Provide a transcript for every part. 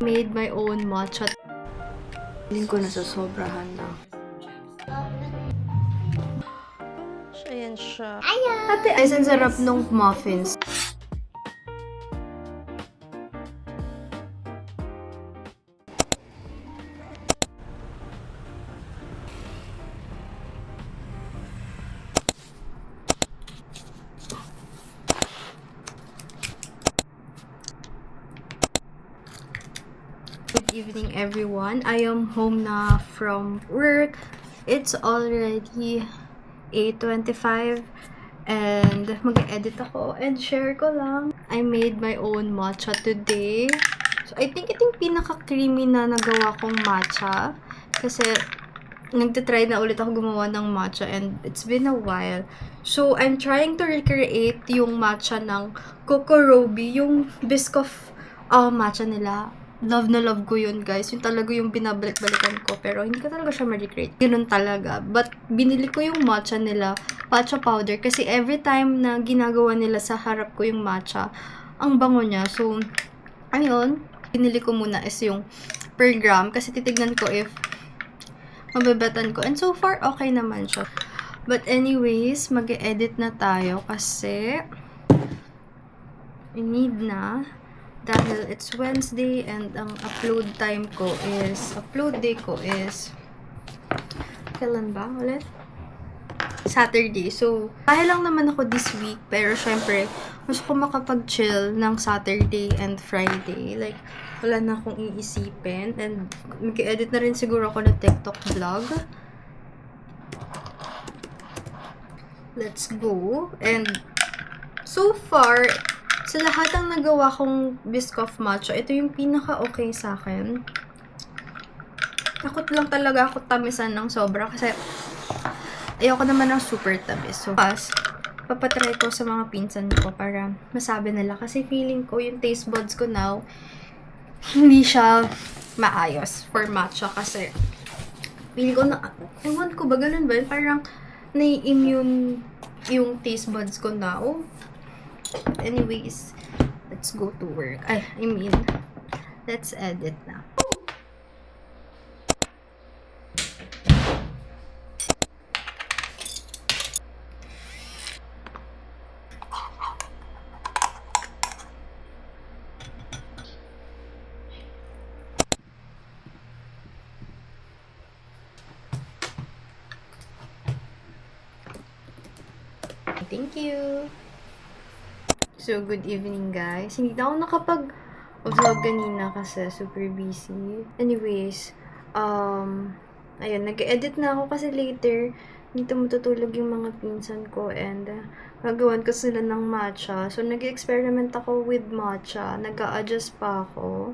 Made my own matcha. Feeling ko nasasobrahan na. Ayan siya. Ate, ay, ang sarap nung muffins. Good evening, everyone. I am home na from work. It's already 8:25 and mag-edit ako and share ko lang. I made my own matcha today. So, I think ito yung pinaka-creamy na nagawa kong matcha kasi nagtitry na ulit ako gumawa ng matcha and it's been a while. So, I'm trying to recreate yung matcha ng Coco Roby, yung Biscoff matcha nila. Love na love ko yun, guys. Yung talaga yung binabalik-balikan ko. Pero hindi ko talaga siya ma-recreate. Ganun talaga. But, binili ko yung matcha nila, matcha powder. Kasi every time na ginagawa nila sa harap ko yung matcha, ang bango niya. So, ayun. Binili ko muna is yung per gram. Kasi titignan ko if mabebetan ko. And so far, okay naman siya. But anyways, mag-edit na tayo kasi I need na. Dahil it's Wednesday and ang upload day ko is kailan ba ulit? Saturday. So, dahil lang naman ako this week, pero syempre, gusto ko makapag-chill ng Saturday and Friday. Like, wala na akong iisipin. And mag-edit na rin siguro ako ng TikTok vlog. Let's go. And so far, sa lahat ng nagawa kong Biscoff matcha, ito yung pinaka-okay sa akin. Takot lang talaga ako tamisan ng sobra kasi ayoko naman ng super tamis. So, papatry ko sa mga pinsan ko para masabi nila. Kasi feeling ko yung taste buds ko now, hindi siya maayos for matcha kasi feeling ko na, ewan ko ba, ganun ba? Parang nai-immune yung taste buds ko now. Anyways, let's go to work. Let's edit na. Thank you. So, good evening, guys. Hindi na ako nakapag-vlog kanina kasi super busy. Anyways, ayun, nag-edit na ako kasi later, dito matutulog yung mga pinsan ko and gagawan ko sila ng matcha. So, nag-experiment ako with matcha. Nag-a-adjust pa ako.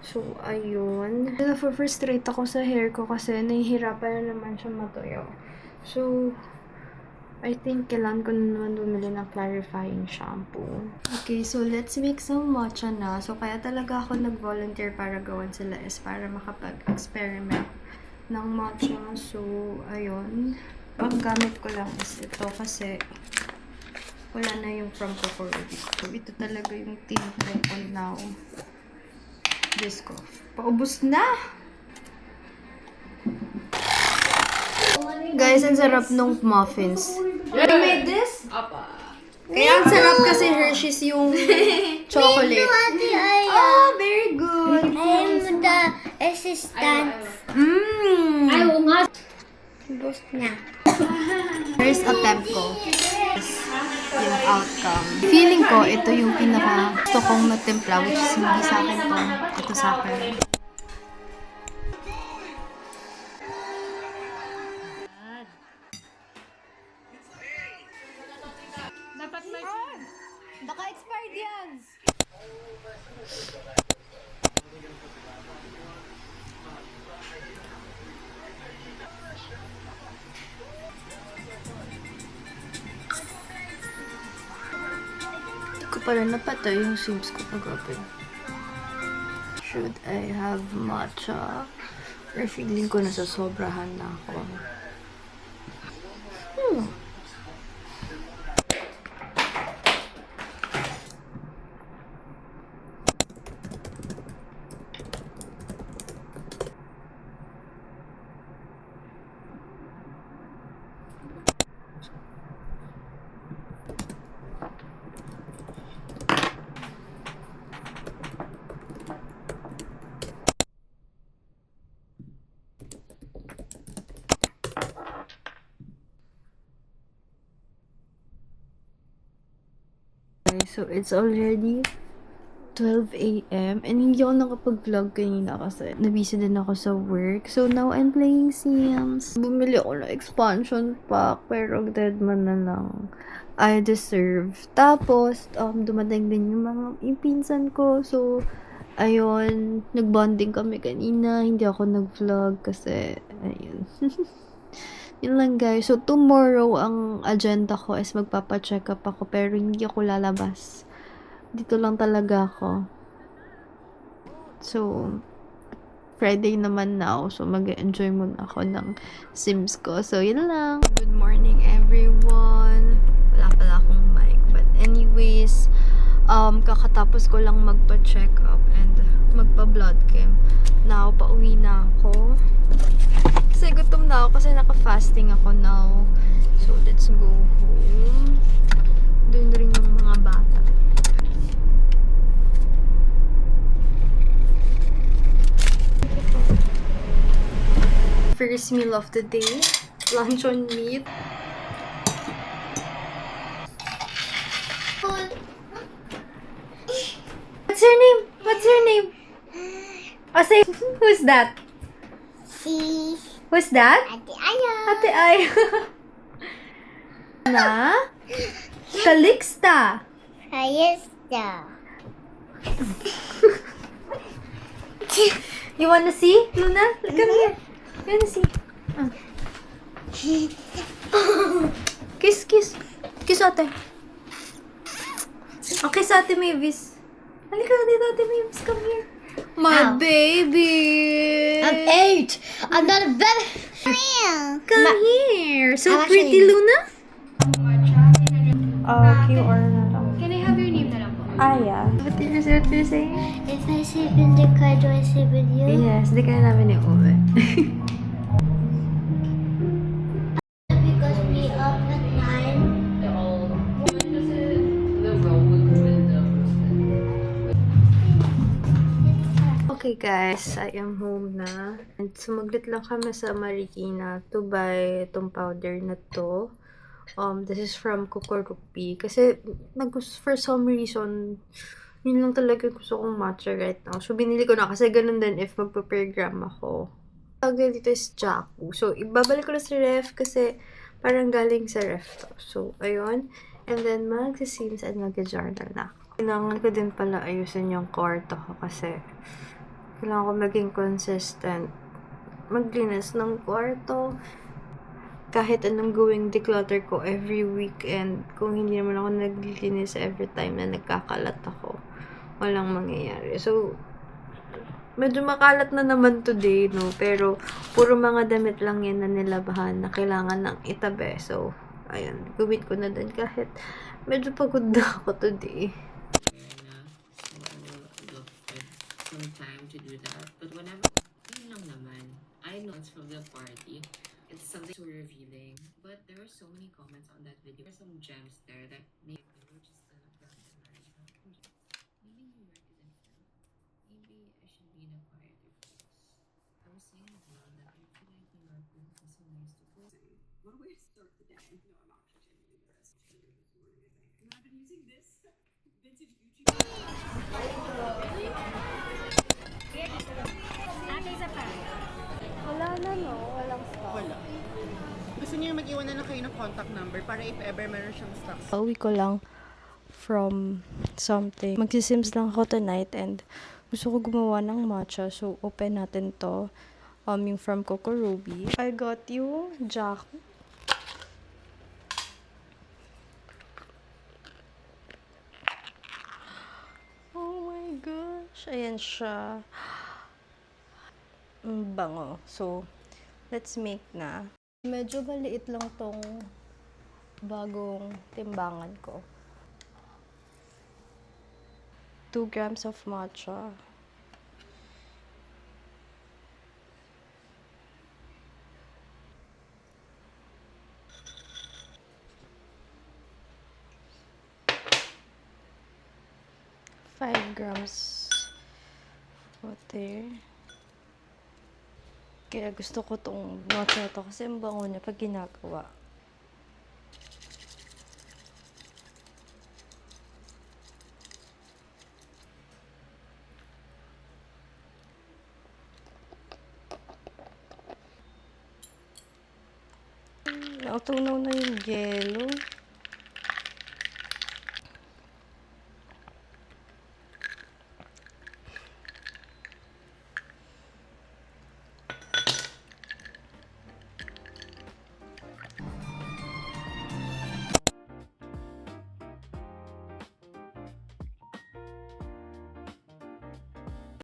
So, ayun. Na-frustrate ako sa hair ko kasi nahihirapan na naman siya matuyo. So, I think kailangan ko na naman bumili ng clarifying shampoo. Okay, so let's make some matcha na. So, kaya talaga ako nag-volunteer para gawan sila is para makapag-experiment ng matcha. So, ayun. Ang gamit ko lang is ito kasi wala na yung from Coco Roby. So, ito talaga yung tinitry ko now. Biscoff. Paubos na! Guys, ang sarap nung muffins. You made this? Kaya ang sarap kasi Hershey's yung chocolate. Oh, very good. I'm the assistant. Mmm. Boost na. First attempt ko. Yung outcome. Feeling ko, ito yung pinaka gusto kong matimpla, which is hindi sa akin to. Ito sa akin. Baka expired yan. Hindi ko pala napatay yung sims ko kagabi. Should I have matcha? Or feeling ko nasasobrahan na ako. So, it's already 12 a.m. And hindi ako nakapag-vlog kanina kasi nabisi din ako sa work. So, now I'm playing Sims. Bumili ako ng expansion pack pero dead man na lang. I deserve. Tapos, dumating din yung pinsan ko. So, ayun, nagbonding kami kanina. Hindi ako nag-vlog kasi, ayun. Yun lang guys. So, tomorrow, ang agenda ko is magpapa-check up ako pero hindi ako lalabas. Dito lang talaga ako. So, Friday naman now. So, mag-enjoy muna ako ng Sims ko. So, yun lang. Good morning, everyone. Wala pala akong mic. But anyways, kakatapos ko lang magpa-check up and magpa-blood chem. Now, pauwi na ako. Kasi gutom na ako kasi naka-fasting ako now. So, let's go home. Doon rin yung mga bata. First meal of the day. Luncheon meat. What's your name? What's your name? Oh, say, who's that? Si Who's that? Ate Ayo. Ate Ay. Na? Calixta. Ayesta. You wanna see? Luna? Come here. You wanna see? Ah. Kiss, kiss. Kiss ate. Oh, kiss ate Mavis. Halika dito, ate Mavis. Come here. My Ow. baby. I'm 8. I'm not a baby. Come here. So I'm pretty, actually- Luna. QR na lang. Can I have your name na lang po? Aya. What you're saying? If I sleep in the car, do I sleep with you? Yes, di ka na namin iuwi. Because we up at 9. Okay guys, I am home na. And sumaglit lang kami sa Marikina to buy itong powder na to. This is from Kokorupi. Kasi for some reason, yun lang talaga gusto kong matcha right now. So binili ko na kasi ganun din if magpa-program ako. Tawag dito is Jaku. So ibabalik ko na sa ref kasi parang galing sa ref to. So ayun. And then mag-sims and mag-journal na. Kailangan ko din pala ayusin yung kwarto ko kasi kailangan ko maging consistent. Maglinis ng kwarto. Kahit anong gawing declutter ko every weekend. Kung hindi naman ako naglilinis every time na nagkakalat ako, walang mangyayari. So, medyo makalat na naman today, no? Pero, puro mga damit lang yan na nilabahan na kailangan ng itabi. So, ayun. Gawin ko na din kahit medyo pagod na ako today. Some time to do that. But whenever, yun lang naman. I know it's from the party. It's something so revealing. But there are so many comments on that video. There are some gems there that maybe they were just kind of grounded right now. Maybe New York isn't fun. Maybe I should be in a quieter place. I was saying as well that I feel like New York would be so nice to go. What a way to start the day. No, I'm actually genuinely embarrassed. And I've been using this vintage Gucci. Wala na, no? Walang stock. Wala. Gusto niyo mag-iwan na lang kayo ng contact number para if ever meron siyang stocks. Pauwi ko lang from something. Magsisims lang ako tonight and gusto ko gumawa ng matcha. So, open natin to. Yung from Kokorubi. I got you, Jack. Oh my gosh. Ayan siya. Ang bango. So, let's make na. Medyo maliit lang tong bagong timbangan ko. 2 grams of matcha. Five grams water. Kaya gusto ko tong matcha na to kasi ang bango niya pag ginagawa. Nautunaw na yung yelo.